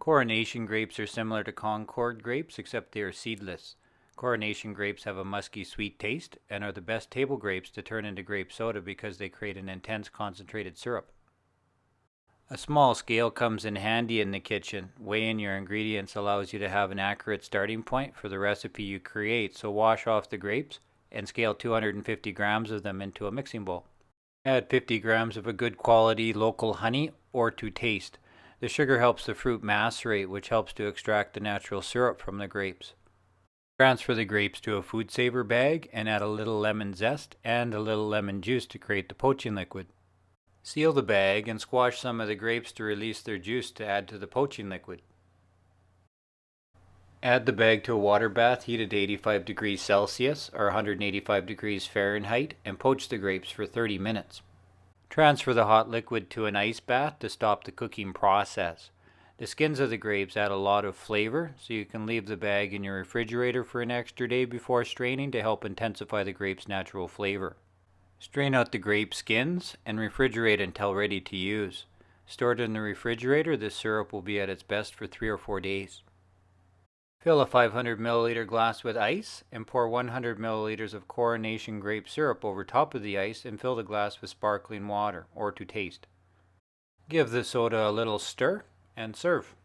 Coronation grapes are similar to Concord grapes, except they are seedless. Coronation grapes have a musky sweet taste and are the best table grapes to turn into grape soda because they create an intense concentrated syrup. A small scale comes in handy in the kitchen. Weighing your ingredients allows you to have an accurate starting point for the recipe you create, so wash off the grapes and scale 250 grams of them into a mixing bowl. Add 50 grams of a good quality local honey or to taste. The sugar helps the fruit macerate, which helps to extract the natural syrup from the grapes. Transfer the grapes to a food saver bag and add a little lemon zest and a little lemon juice to create the poaching liquid. Seal the bag and squash some of the grapes to release their juice to add to the poaching liquid. Add the bag to a water bath heated to 85 degrees Celsius or 185 degrees Fahrenheit and poach the grapes for 30 minutes. Transfer the hot liquid to an ice bath to stop the cooking process. The skins of the grapes add a lot of flavor, so you can leave the bag in your refrigerator for an extra day before straining to help intensify the grape's natural flavor. Strain out the grape skins and refrigerate until ready to use. Stored in the refrigerator, this syrup will be at its best for 3 or 4 days. Fill a 500 milliliter glass with ice and pour 100 milliliters of Coronation grape syrup over top of the ice and fill the glass with sparkling water or to taste. Give the soda a little stir and serve.